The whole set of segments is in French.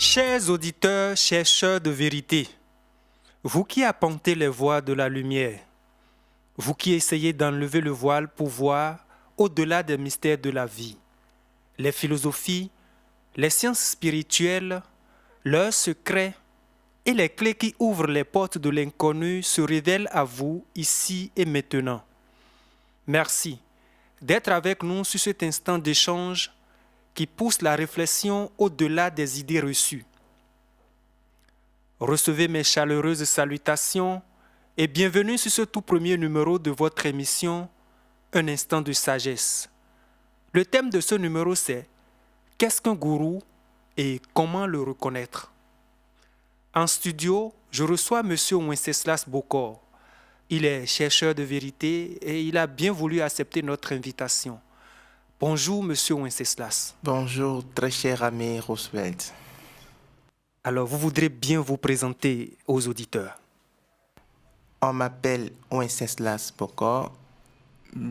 Chers auditeurs, chercheurs de vérité, vous qui apportez les voies de la lumière, vous qui essayez d'enlever le voile pour voir au-delà des mystères de la vie, les philosophies, les sciences spirituelles, leurs secrets et les clés qui ouvrent les portes de l'inconnu se révèlent à vous ici et maintenant. Merci d'être avec nous sur cet instant d'échange qui pousse la réflexion au-delà des idées reçues. Recevez mes chaleureuses salutations et bienvenue sur ce tout premier numéro de votre émission Un instant de sagesse. Le thème de ce numéro c'est « Qu'est-ce qu'un gourou et comment le reconnaître ?» En studio, je reçois M. Wenceslas Bokor. Il est chercheur de vérité et il a bien voulu accepter notre invitation. Bonjour, Monsieur Wenceslas. Bonjour, très cher ami Roosevelt. Alors, vous voudrez bien vous présenter aux auditeurs. On m'appelle Wenceslas Bokor.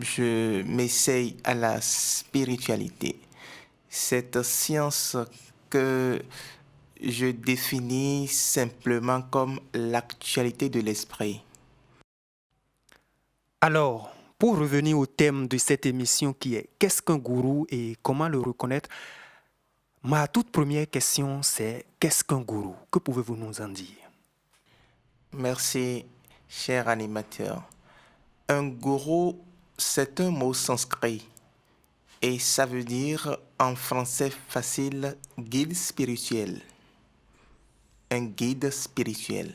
Je m'essaye à la spiritualité. Cette science que je définis simplement comme l'actualité de l'esprit. Alors, pour revenir au thème de cette émission qui est « Qu'est-ce qu'un gourou et comment le reconnaître ?» Ma toute première question c'est « Qu'est-ce qu'un gourou ?» Que pouvez-vous nous en dire? Merci, cher animateur. Un gourou, c'est un mot sanskrit et ça veut dire en français facile guide spirituel. Un guide spirituel.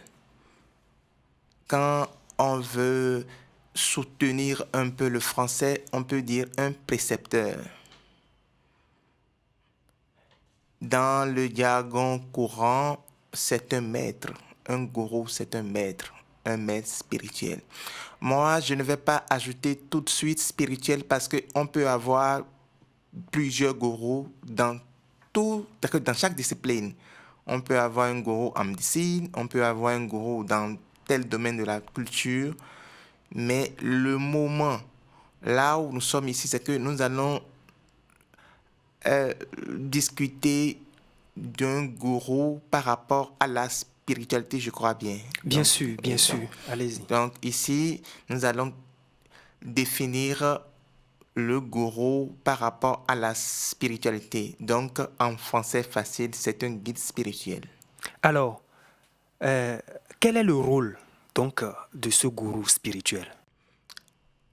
Quand on veut soutenir un peu le français, on peut dire un précepteur. Dans le jargon courant, c'est un maître. Un gourou, c'est un maître spirituel. Moi, je ne vais pas ajouter tout de suite spirituel parce qu'on peut avoir plusieurs gourous dans chaque discipline. On peut avoir un gourou en médecine, on peut avoir un gourou dans tel domaine de la culture. Mais le moment, là où nous sommes ici, c'est que nous allons discuter d'un gourou par rapport à la spiritualité, je crois bien. Bien sûr, allez-y. Donc ici, nous allons définir le gourou par rapport à la spiritualité. Donc en français facile, c'est un guide spirituel. Alors, quel est le rôle donc de ce gourou spirituel?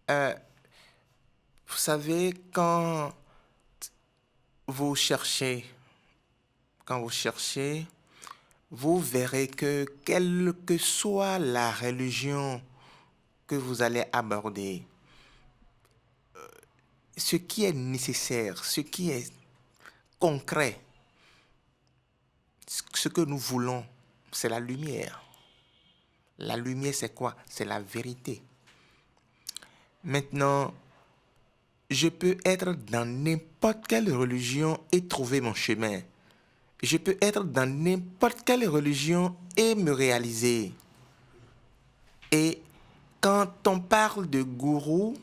Vous savez, quand vous cherchez, vous verrez que quelle que soit la religion que vous allez aborder, ce qui est nécessaire, ce qui est concret, ce que nous voulons, c'est la lumière. La lumière, c'est quoi? C'est la vérité. Maintenant, je peux être dans n'importe quelle religion et trouver mon chemin. Je peux être dans n'importe quelle religion et me réaliser. Et quand on parle de gourou,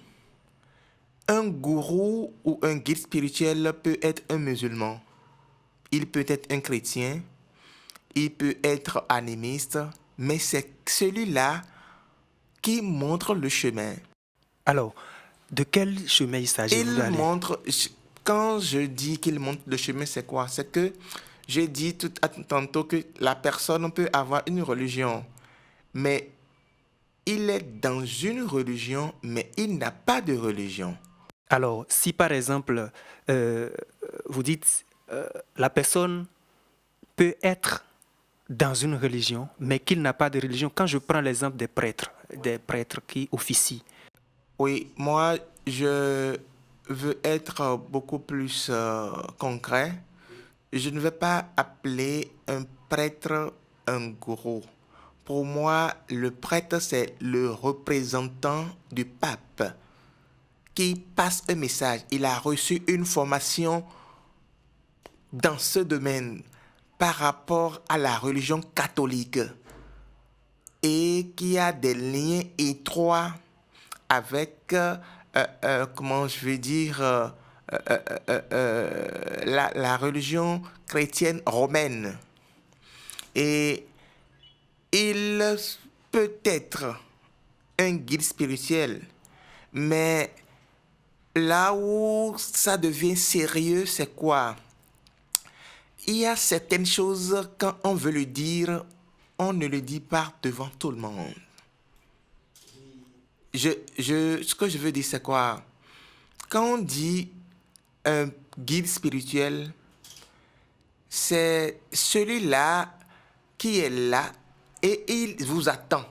un gourou ou un guide spirituel peut être un musulman. Il peut être un chrétien. Il peut être animiste. Mais c'est celui-là qui montre le chemin. Alors, de quel chemin il s'agit? Quand je dis qu'il montre le chemin, c'est quoi? C'est que j'ai dit tantôt que la personne peut avoir une religion, mais il est dans une religion, mais il n'a pas de religion. Alors, si par exemple, vous dites la personne peut être dans une religion, mais qu'il n'a pas de religion. Quand je prends l'exemple des prêtres qui officient. Oui, moi, je veux être beaucoup plus concret. je ne vais pas appeler un prêtre un gourou. Pour moi, le prêtre, c'est le représentant du pape qui passe un message. Il a reçu une formation dans ce domaine par rapport à la religion catholique et qui a des liens étroits avec, comment je vais dire, la religion chrétienne romaine. Et il peut être un guide spirituel, mais là où ça devient sérieux, c'est quoi? Il y a certaines choses, quand on veut le dire, on ne le dit pas devant tout le monde. Ce que je veux dire, c'est quoi? Quand on dit un guide spirituel, c'est celui-là qui est là et il vous attend.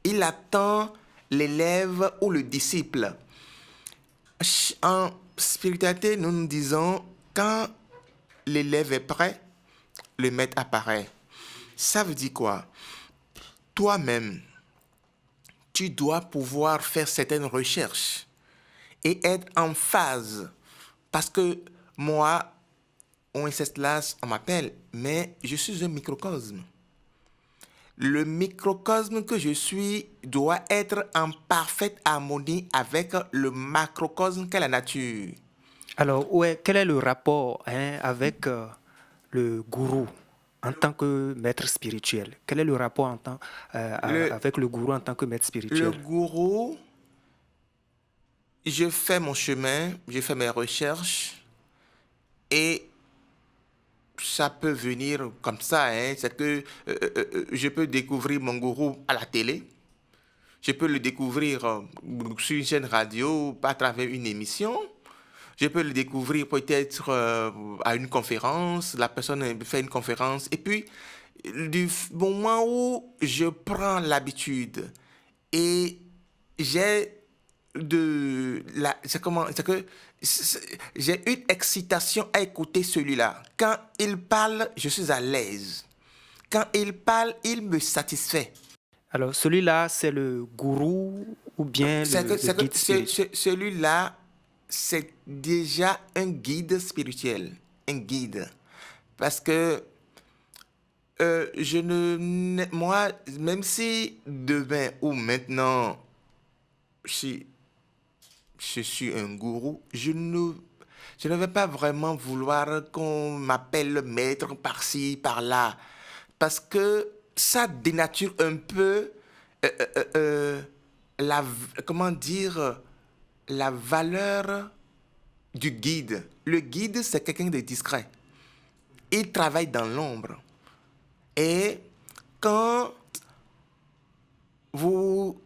Il attend l'élève ou le disciple. En spiritualité, nous nous disons, quand l'élève est prêt, le maître apparaît. Ça veut dire quoi? Toi-même, tu dois pouvoir faire certaines recherches et être en phase. Parce que moi, on insiste là, on m'appelle, mais je suis un microcosme. Le microcosme que je suis doit être en parfaite harmonie avec le macrocosme qu'est la nature. Alors, quel est le rapport avec le gourou en tant que maître spirituel? Quel est le rapport avec le gourou en tant que maître Le spirituel? gourou, je fais mon chemin, je fais mes recherches et ça peut venir comme ça. C'est que je peux découvrir mon gourou à la télé. Je peux le découvrir sur une chaîne radio, à travers une émission. Je peux le découvrir peut-être à une conférence. La personne fait une conférence. Et puis, du moment où je prends l'habitude et j'ai j'ai une excitation à écouter celui-là. Quand il parle, je suis à l'aise. Quand il parle, il me satisfait. Alors, celui-là, c'est le gourou ou bien le guide spirituel? Celui-là, c'est déjà un guide spirituel. Un guide. Parce que moi, même si demain ou maintenant, si je suis un gourou, je ne vais pas vraiment vouloir qu'on m'appelle maître par-ci, par-là. Parce que ça dénature un peu comment dire, la valeur du guide. Le guide, c'est quelqu'un de discret. Il travaille dans l'ombre. Et quand vous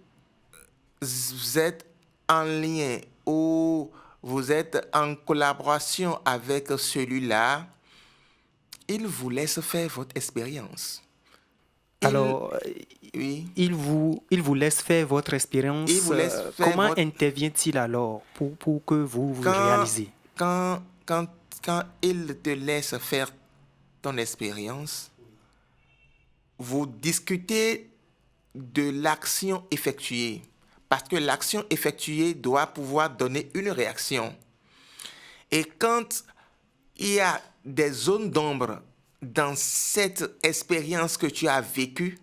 êtes en lien ou vous êtes en collaboration avec celui-là, il vous laisse faire votre expérience. Alors, Oui, il vous laisse faire votre expérience. il vous laisse faire Comment votre... intervient-il alors pour que vous Quand, réalisez? quand, quand, quand il te laisse faire ton expérience, vous discutez de l'action effectuée. Parce que l'action effectuée doit pouvoir donner une réaction. Et quand il y a des zones d'ombre dans cette expérience que tu as vécue,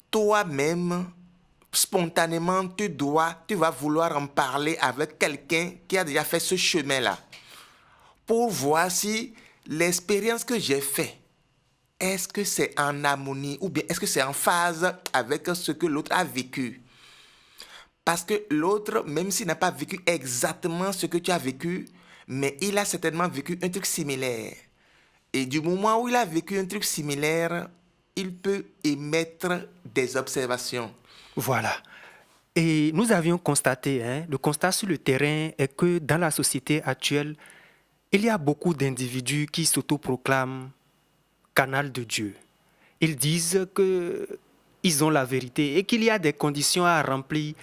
toi-même, spontanément, tu vas vouloir en parler avec quelqu'un qui a déjà fait ce chemin-là pour voir si l'expérience que j'ai faite, est-ce que c'est en harmonie ou bien est-ce que c'est en phase avec ce que l'autre a vécu. Parce que l'autre, même s'il n'a pas vécu exactement ce que tu as vécu, mais il a certainement vécu un truc similaire. Et du moment où il a vécu un truc similaire, il peut émettre des observations. Voilà. Et nous avions constaté, le constat sur le terrain est que dans la société actuelle, il y a beaucoup d'individus qui s'autoproclament canal de Dieu. Ils disent qu'ils ont la vérité et qu'il y a des conditions à remplir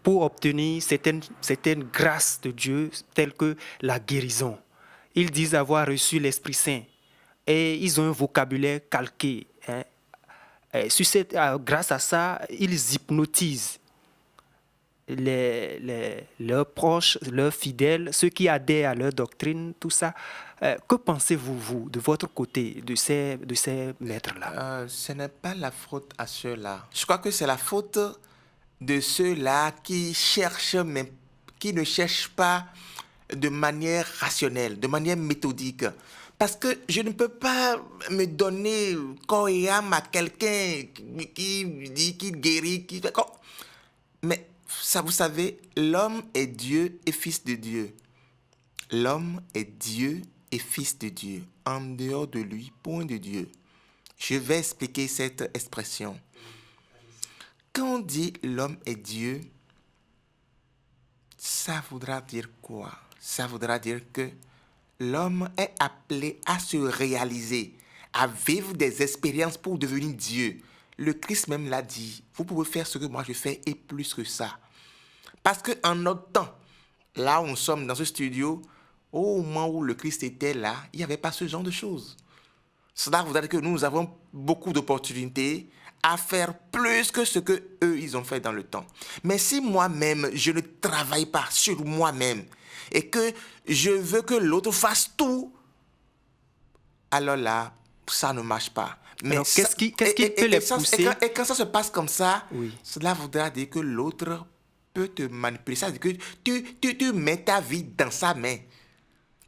pour obtenir certaines grâces de Dieu, telles que la guérison. Ils disent avoir reçu l'Esprit Saint. et ils ont un vocabulaire calqué. Hein. Grâce à ça, ils hypnotisent leurs proches, leurs fidèles, ceux qui adhèrent à leur doctrine, tout ça. Que pensez-vous, vous, de votre côté, de ces maîtres-là? Ce n'est pas la faute à ceux-là. Je crois que c'est la faute de ceux-là qui cherchent, mais qui ne cherchent pas de manière rationnelle, de manière méthodique. Parce que je ne peux pas me donner corps et âme à quelqu'un qui dit qu'il guérit, qui... Mais ça, vous savez, l'homme est Dieu et fils de Dieu. L'homme est Dieu et fils de Dieu. En dehors de lui, point de Dieu. Je vais expliquer cette expression. Quand on dit l'homme est Dieu, ça voudra dire quoi? Ça voudra dire que l'homme est appelé à se réaliser, à vivre des expériences pour devenir Dieu. Le Christ même l'a dit. Vous pouvez faire ce que moi je fais et plus que ça. Parce qu'en notre temps, là où nous sommes dans ce studio, au moment où le Christ était là, il n'y avait pas ce genre de choses. Cela voudrait dire que nous avons beaucoup d'opportunités à faire plus que ce que eux ils ont fait dans le temps. Mais si moi-même, je ne travaille pas sur moi-même et que je veux que l'autre fasse tout, alors là, ça ne marche pas. Mais alors, qu'est-ce qui peut les pousser? Et quand ça se passe comme ça, oui. Cela voudra dire que l'autre peut te manipuler. Ça veut dire que tu mets ta vie dans sa main.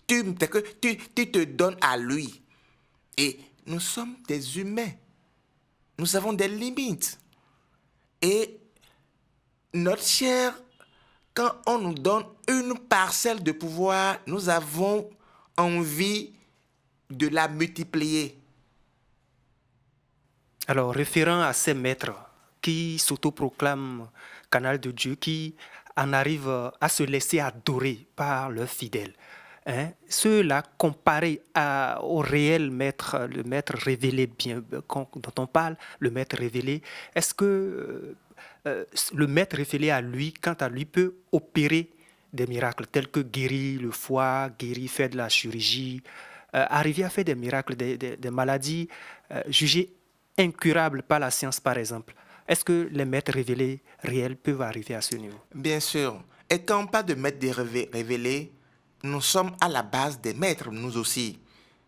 Tu te donnes à lui. Et nous sommes des humains. Nous avons des limites. Et notre chair, quand on nous donne une parcelle de pouvoir, nous avons envie de la multiplier. Alors, référant à ces maîtres qui s'autoproclament canal de Dieu, qui en arrivent à se laisser adorer par leurs fidèles, hein, ceux-là comparés au réel maître, le maître révélé dont on parle, le maître révélé, est-ce que le maître révélé à lui, quant à lui, peut opérer des miracles tels que guérir le foie, faire de la chirurgie, arriver à faire des miracles, des maladies jugées incurables par la science, par exemple? Est-ce que les maîtres révélés réels peuvent arriver à ce niveau? Bien sûr. Et quand on parle de maîtres révélés, nous sommes à la base des maîtres, nous aussi.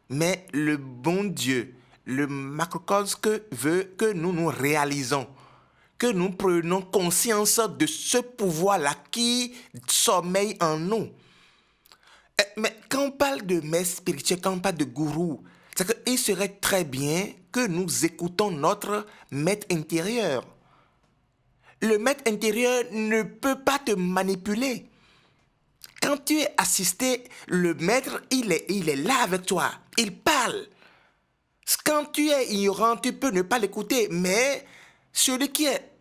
Mais le bon Dieu, le macrocosme veut que nous nous réalisons, que nous prenions conscience de ce pouvoir-là qui sommeille en nous. Mais quand on parle de maître spirituel, quand on parle de gourou, c'est qu'il serait très bien que nous écoutons notre maître intérieur. Le maître intérieur ne peut pas te manipuler. Quand tu es assisté, le maître, il est là avec toi. Il parle. Quand tu es ignorant, tu peux ne pas l'écouter. Mais celui qui est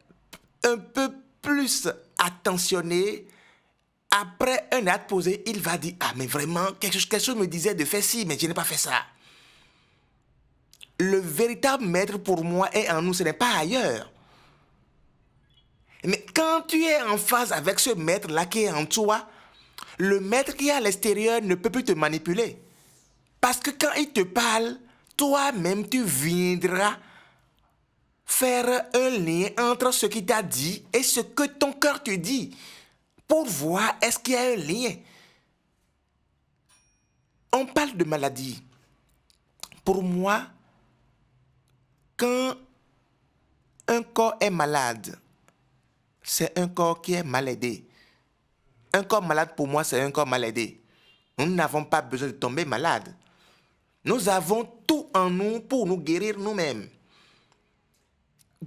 un peu plus attentionné, après un acte posé, il va dire « Ah, mais vraiment, quelque chose me disait de faire ci, mais je n'ai pas fait ça. » Le véritable maître pour moi est en nous, ce n'est pas ailleurs. Mais quand tu es en phase avec ce maître-là qui est en toi, le maître qui est à l'extérieur ne peut plus te manipuler. Parce que quand il te parle, toi-même tu viendras faire un lien entre ce qu'il t'a dit et ce que ton cœur te dit. Pour voir est-ce qu'il y a un lien. On parle de maladie. Pour moi, quand un corps est malade, c'est un corps qui est mal aidé. Un corps malade, pour moi, c'est un corps mal aidé. Nous n'avons pas besoin de tomber malade. Nous avons tout en nous pour nous guérir nous-mêmes.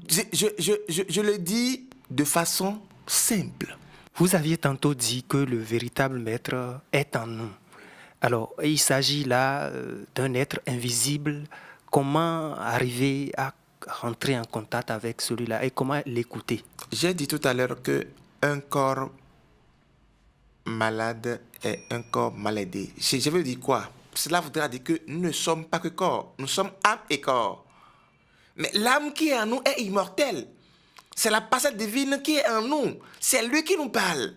Je le dis de façon simple. Vous aviez tantôt dit que le véritable maître est en nous. Alors, il s'agit là d'un être invisible. Comment arriver à rentrer en contact avec celui-là et comment l'écouter? J'ai dit tout à l'heure qu'un corps malade est un corps mal aidé. Je veux dire quoi? Cela voudra dire que nous ne sommes pas que corps. Nous sommes âme et corps. Mais l'âme qui est en nous est immortelle. C'est la parcelle divine qui est en nous. C'est lui qui nous parle.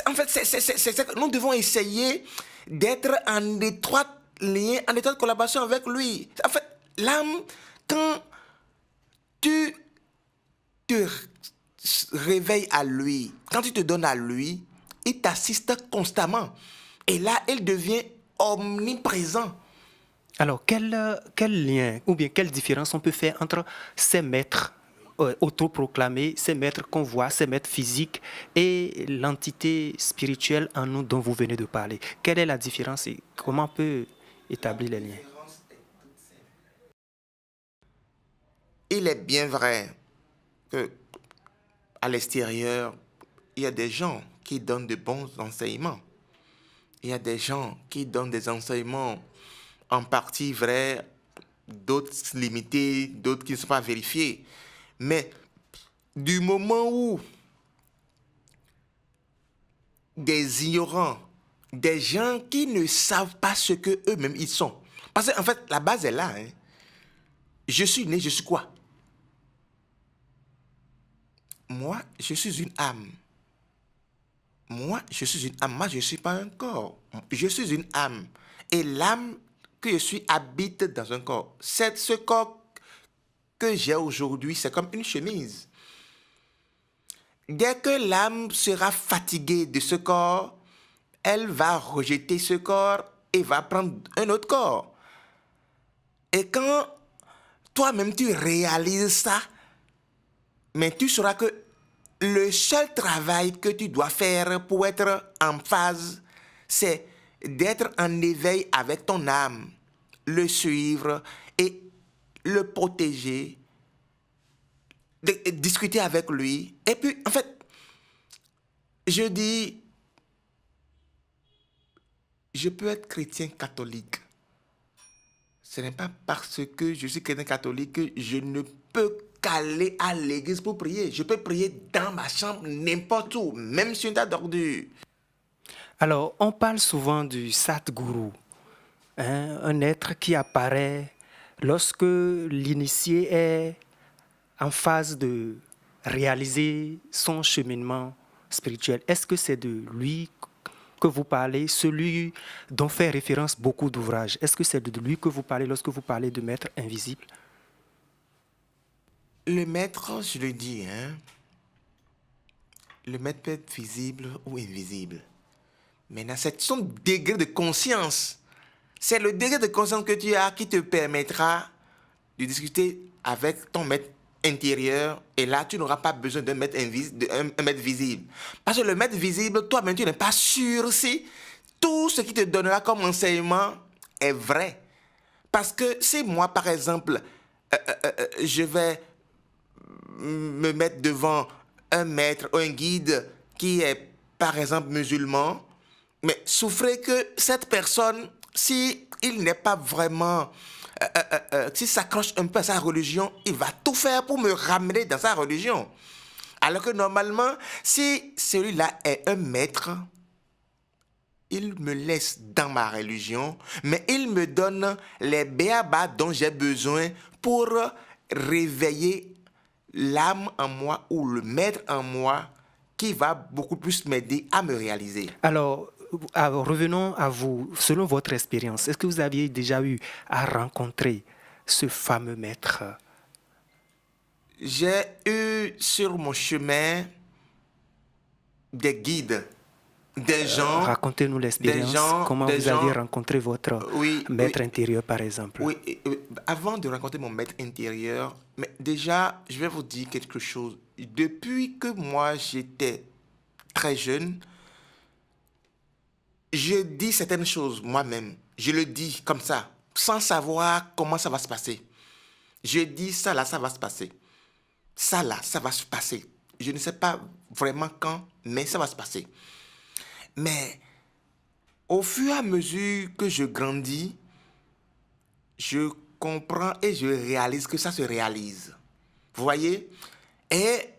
En fait, nous devons essayer d'être en étroite lien, en étroite collaboration avec lui. En fait, l'âme, quand tu te réveilles à lui, quand tu te donnes à lui, il t'assiste constamment. Et là, il devient omniprésent. Alors, quel lien ou bien quelle différence on peut faire entre ces maîtres autoproclamés, ces maîtres qu'on voit, ces maîtres physiques et l'entité spirituelle en nous dont vous venez de parler? Quelle est la différence et comment on peut établir les liens? Il est bien vrai que à l'extérieur, il y a des gens qui donnent de bons enseignements. Il y a des gens qui donnent des enseignements en partie vrais, d'autres limités, d'autres qui ne sont pas vérifiés. Mais du moment où des ignorants, des gens qui ne savent pas ce que eux-mêmes ils sont. Parce qu'en fait, la base est là. Hein. Je suis né, je suis quoi? Moi, je suis une âme. Moi, je suis une âme. Moi, je ne suis pas un corps. Je suis une âme. Et l'âme que je suis habite dans un corps. Ce corps que j'ai aujourd'hui, c'est comme une chemise. Dès que l'âme sera fatiguée de ce corps, elle va rejeter ce corps et va prendre un autre corps. Et quand toi-même tu réalises ça, mais tu sauras que le seul travail que tu dois faire pour être en phase, c'est d'être en éveil avec ton âme, le suivre et le protéger, discuter avec lui. Et puis, en fait, je dis, je peux être chrétien catholique. Ce n'est pas parce que je suis chrétien catholique que je ne peux qu'aller à l'église pour prier. Je peux prier dans ma chambre, n'importe où, même sur une table d'ordure. Alors, on parle souvent du Satguru, hein, un être qui apparaît lorsque l'initié est en phase de réaliser son cheminement spirituel. Est-ce que c'est de lui que vous parlez, celui dont fait référence beaucoup d'ouvrages? Est-ce que c'est de lui que vous parlez lorsque vous parlez de maître invisible? Le maître, je le dis, hein, le maître peut être visible ou invisible. Maintenant, c'est son degré de conscience. C'est le degré de conscience que tu as qui te permettra de discuter avec ton maître intérieur. Et là, tu n'auras pas besoin d'un maître, un maître visible. Parce que le maître visible, toi-même, tu n'es pas sûr si tout ce qui te donnera comme enseignement est vrai. Parce que si moi, par exemple, je vais me mettre devant un maître ou un guide qui est, par exemple, musulman, mais souffrez que cette personne, si il n'est pas vraiment, s'il s'accroche un peu à sa religion, il va tout faire pour me ramener dans sa religion. Alors que normalement, si celui-là est un maître, il me laisse dans ma religion, mais il me donne les béabas dont j'ai besoin pour réveiller l'âme en moi ou le maître en moi qui va beaucoup plus m'aider à me réaliser. Alors, revenons à vous. Selon votre expérience, est-ce que vous aviez déjà eu à rencontrer ce fameux maître? J'ai eu sur mon chemin des guides, des gens. Racontez-nous l'expérience, comment vous avez rencontré votre maître intérieur, par exemple. Oui, avant de rencontrer mon maître intérieur, mais déjà, je vais vous dire quelque chose. Depuis que moi, j'étais très jeune, je dis certaines choses moi-même. Je le dis comme ça, sans savoir comment ça va se passer. Je dis ça là, ça va se passer. Ça là, ça va se passer. Je ne sais pas vraiment quand, mais ça va se passer. Mais au fur et à mesure que je grandis, je comprends et je réalise que ça se réalise. Vous voyez? Et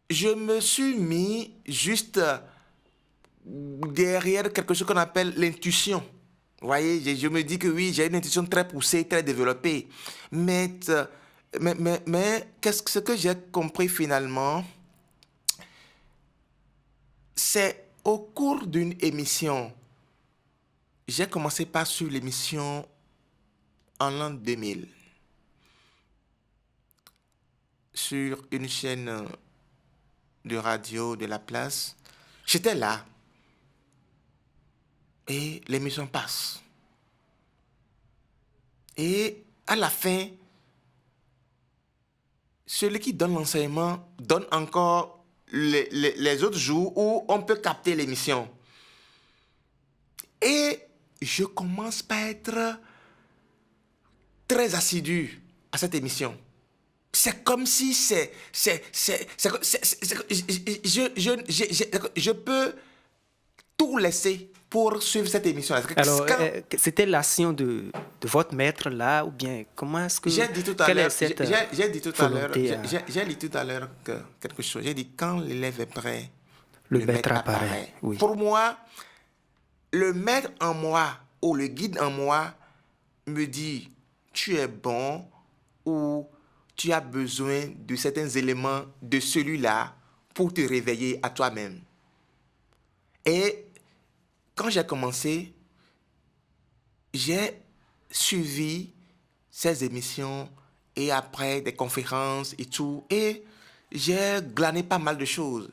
je me suis mis juste derrière quelque chose qu'on appelle l'intuition. Vous voyez, je me dis que oui, j'ai une intuition très poussée, très développée. Mais qu'est-ce que j'ai compris finalement? C'est au cours d'une émission, j'ai commencé par suivre l'émission en l'an 2000 sur une chaîne de radio de la place. J'étais là et l'émission passe. Et à la fin, celui qui donne l'enseignement donne encore les autres jours où on peut capter l'émission. Et je commence par être très assidu à cette émission. C'est comme si je peux tout laisser pour suivre cette émission. Alors, c'était l'action de votre maître là, ou bien comment est-ce que... J'ai dit tout à quelle est l'heure, cette j'ai dit tout à l'heure, volonté, j'ai dit tout à l'heure quelque chose. J'ai dit quand l'élève est prêt, le maître apparaît. Oui. Pour moi, le maître en moi ou le guide en moi me dit tu es bon ou tu as besoin de certains éléments de celui-là pour te réveiller à toi-même. Et quand j'ai commencé, j'ai suivi ces émissions et après des conférences et tout, et j'ai glané pas mal de choses.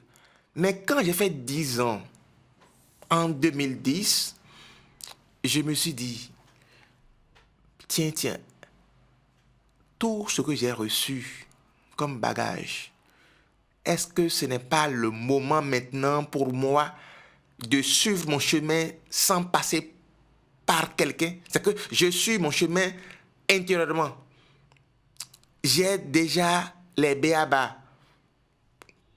Mais quand j'ai fait 10 ans, en 2010, je me suis dit, tiens, tout ce que j'ai reçu comme bagage, est-ce que ce n'est pas le moment maintenant pour moi de suivre mon chemin sans passer par quelqu'un? C'est que je suis mon chemin intérieurement. J'ai déjà les b.a.-ba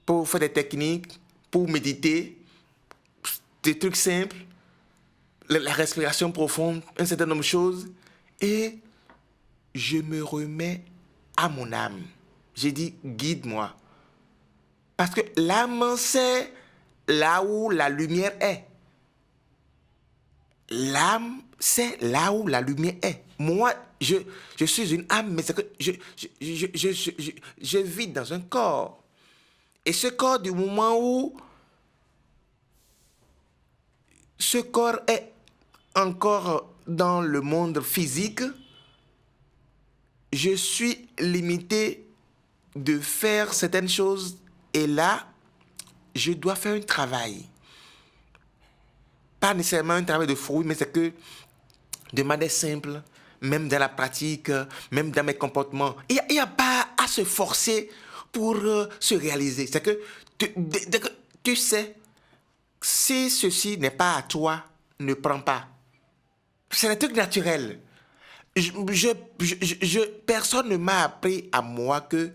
pour faire des techniques, pour méditer, des trucs simples, la respiration profonde, un certain nombre de choses. Et je me remets à mon âme. J'ai dit, guide-moi. Parce que l'âme, c'est là où la lumière est. L'âme, c'est là où la lumière est. Moi, je suis une âme, mais c'est que je vis dans un corps. Et ce corps, du moment où ce corps est encore dans le monde physique, je suis limité de faire certaines choses. Et là, je dois faire un travail. Pas nécessairement un travail de fouille, mais c'est que de manière simple, même dans la pratique, même dans mes comportements. Il n'y a pas à se forcer pour se réaliser. C'est que tu sais, si ceci n'est pas à toi, ne prends pas. C'est un truc naturel. Personne ne m'a appris à moi que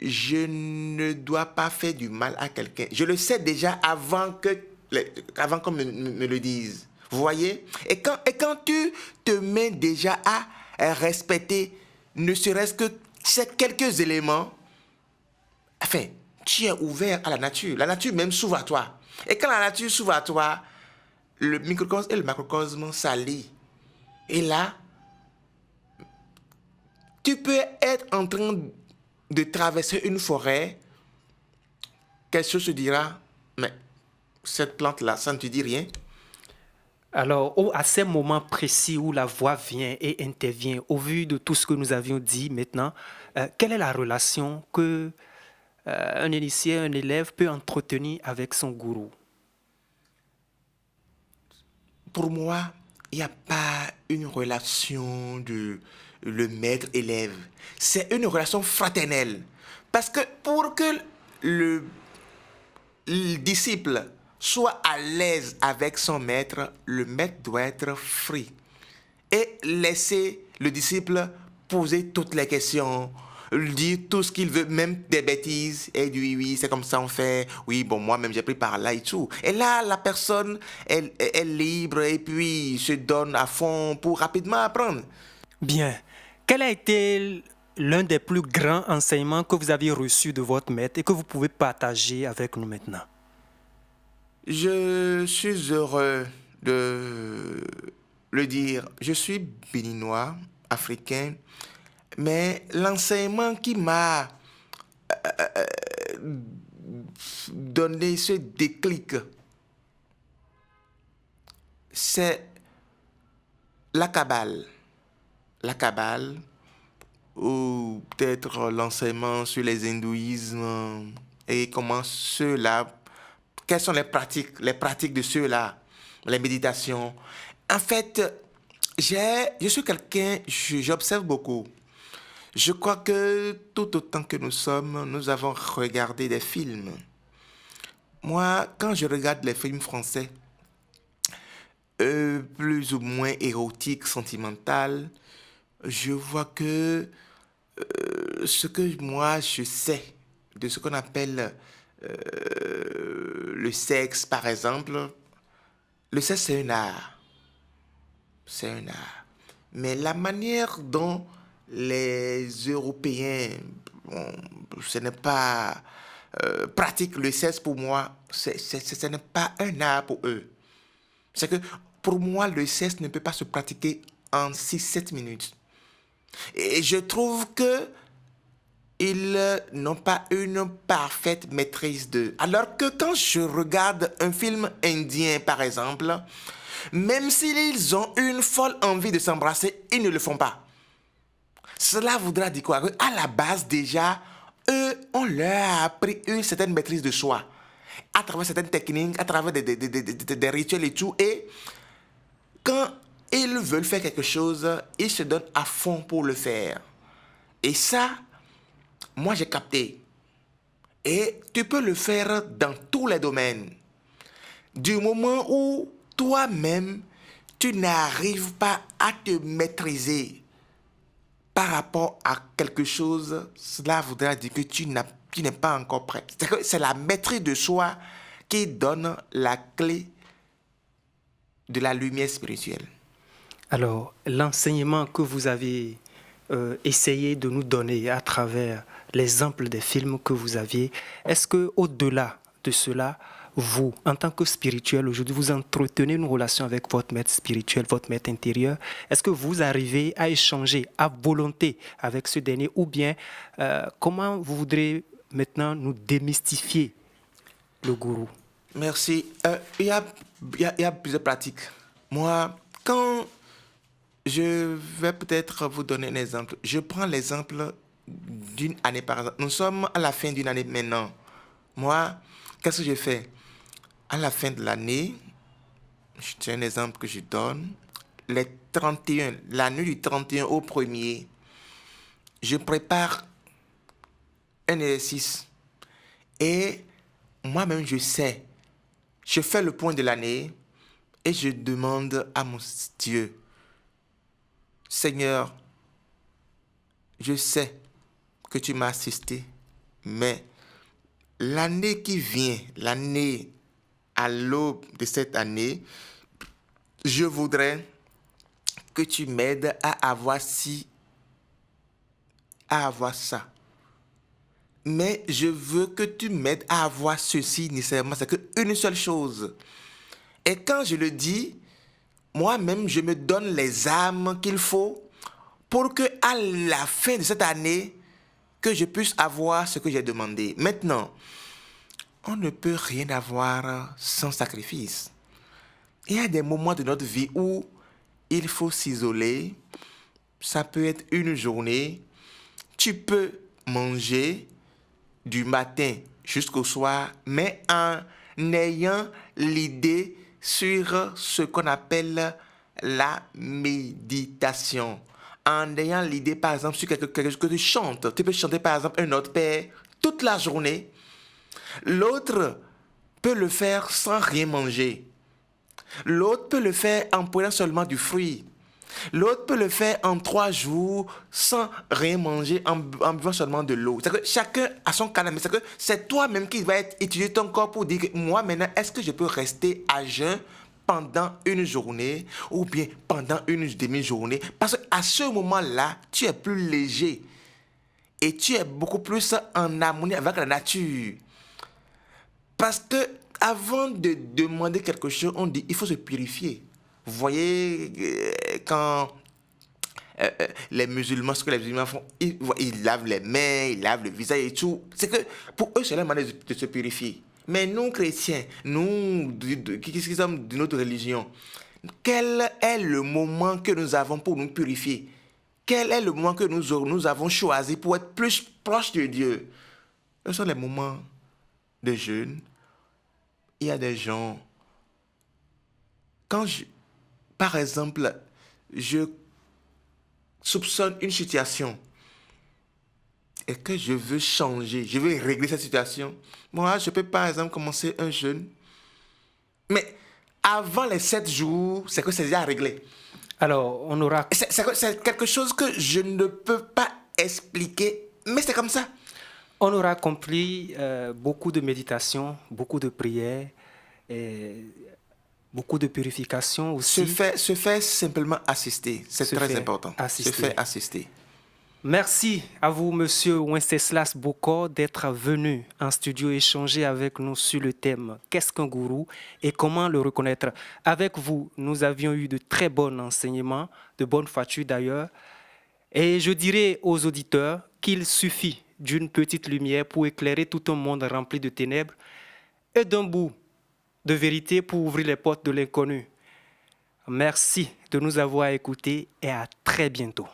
je ne dois pas faire du mal à quelqu'un. Je le sais déjà avant qu'on me le dise. Vous voyez? Et quand tu te mets déjà à respecter, ne serait-ce que ces quelques éléments, enfin, tu es ouvert à la nature. La nature même s'ouvre à toi. Et quand la nature s'ouvre à toi, le microcosme et le macrocosme s'allient. Et là, tu peux être en train de traverser une forêt, quelque chose se dira, mais cette plante-là, ça ne te dit rien. Alors, à ces moments précis où la voix vient et intervient, au vu de tout ce que nous avions dit maintenant, quelle est la relation que un initié, un élève peut entretenir avec son gourou? Pour moi, il n'y a pas une relation de le maître-élève. C'est une relation fraternelle. Parce que pour que le disciple soit à l'aise avec son maître, le maître doit être free. Et laisser le disciple poser toutes les questions, dire tout ce qu'il veut, même des bêtises, et dit oui, c'est comme ça on fait, oui, bon, moi-même j'ai pris par là et tout. Et là, la personne est libre et puis se donne à fond pour rapidement apprendre. Bien. Quel a été l'un des plus grands enseignements que vous avez reçus de votre maître et que vous pouvez partager avec nous maintenant? Je suis heureux de le dire. Je suis béninois, africain, mais l'enseignement qui m'a donné ce déclic, c'est la Kabbale. La Kabbale, ou peut-être l'enseignement sur les hindouismes et comment ceux-là, quelles sont les pratiques de ceux-là, les méditations. En fait, je suis quelqu'un, j'observe beaucoup. Je crois que tout autant que nous sommes, nous avons regardé des films. Moi, quand je regarde les films français, plus ou moins érotiques, sentimentaux, je vois que ce que moi je sais de ce qu'on appelle le sexe, par exemple, le sexe c'est un art. C'est un art. Mais la manière dont les Européens, bon, ce n'est pas pratiquent le sexe pour moi, ce n'est pas un art pour eux. C'est que pour moi, le sexe ne peut pas se pratiquer en 6-7 minutes. Et je trouve que ils n'ont pas une parfaite maîtrise d'eux. Alors que quand je regarde un film indien, par exemple, même s'ils ont une folle envie de s'embrasser, ils ne le font pas. Cela voudra dire quoi? À la base, déjà, eux, on leur a appris une certaine maîtrise de soi, à travers certaines techniques, à travers des rituels et tout. Et quand ils veulent faire quelque chose, ils se donnent à fond pour le faire. Et ça, moi, j'ai capté. Et tu peux le faire dans tous les domaines. Du moment où toi-même, tu n'arrives pas à te maîtriser par rapport à quelque chose, cela voudra dire que tu n'es pas encore prêt. C'est la maîtrise de soi qui donne la clé de la lumière spirituelle. Alors, l'enseignement que vous avez essayé de nous donner à travers l'exemple des films que vous aviez, est-ce qu'au-delà de cela, vous, en tant que spirituel, aujourd'hui, vous entretenez une relation avec votre maître spirituel, votre maître intérieur? Est-ce que vous arrivez à échanger à volonté avec ce dernier? Ou bien, comment vous voudrez maintenant nous démystifier le gourou? Merci. Il y a plusieurs pratiques. Moi, quand je vais peut-être vous donner un exemple. Je prends l'exemple d'une année par exemple. Nous sommes à la fin d'une année maintenant. Moi, qu'est-ce que je fais? À la fin de l'année, c'est un exemple que je donne. Les 31, la nuit du 31 au 1er, je prépare un exercice. Et moi-même, je sais. Je fais le point de l'année et je demande à mon Dieu, Seigneur, je sais que tu m'as assisté, mais l'année qui vient, l'année à l'aube de cette année, je voudrais que tu m'aides à avoir à avoir ça. Mais je veux que tu m'aides à avoir ceci nécessairement. C'est qu'une seule chose. Et quand je le dis, moi-même, je me donne les armes qu'il faut pour que à la fin de cette année, que je puisse avoir ce que j'ai demandé. Maintenant, on ne peut rien avoir sans sacrifice. Il y a des moments de notre vie où il faut s'isoler. Ça peut être une journée. Tu peux manger du matin jusqu'au soir, mais en ayant l'idée sur ce qu'on appelle la méditation. En ayant l'idée, par exemple, sur quelque chose que tu chantes. Tu peux chanter, par exemple, un autre père toute la journée. L'autre peut le faire sans rien manger. L'autre peut le faire en prenant seulement du fruit. L'autre peut le faire en 3 jours sans rien manger, en buvant seulement de l'eau. C'est que chacun a son canal, mais c'est toi-même qui vas étudier ton corps pour dire que moi maintenant, est-ce que je peux rester à jeun pendant une journée ou bien pendant une demi-journée? Parce qu'à ce moment-là, tu es plus léger et tu es beaucoup plus en harmonie avec la nature. Parce que avant de demander quelque chose, on dit il faut se purifier. Vous voyez, quand les musulmans, ce que les musulmans font, ils lavent les mains, ils lavent le visage et tout. C'est que pour eux, c'est la manière de se purifier. Mais nous, chrétiens, nous qui sommes de notre religion, quel est le moment que nous avons pour nous purifier? Quel est le moment que nous avons choisi pour être plus proches de Dieu? Ce sont les moments de jeûne. Il y a des gens, par exemple, je soupçonne une situation et que je veux changer, je veux régler cette situation, moi, je peux par exemple commencer un jeûne, mais avant les 7 jours, c'est que c'est déjà réglé. Alors, on aura... C'est quelque chose que je ne peux pas expliquer, mais c'est comme ça. On aura compris beaucoup de méditation, beaucoup de prières, beaucoup de purification aussi. Se faire simplement assister, c'est très important. Assister. Se faire assister. Merci à vous, Monsieur Wenceslas Bokor, d'être venu en studio échanger avec nous sur le thème « Qu'est-ce qu'un gourou et comment le reconnaître ?» Avec vous, nous avions eu de très bons enseignements, de bonnes fatures d'ailleurs. Et je dirais aux auditeurs qu'il suffit d'une petite lumière pour éclairer tout un monde rempli de ténèbres et d'un bout de vérité pour ouvrir les portes de l'inconnu. Merci de nous avoir écoutés et à très bientôt.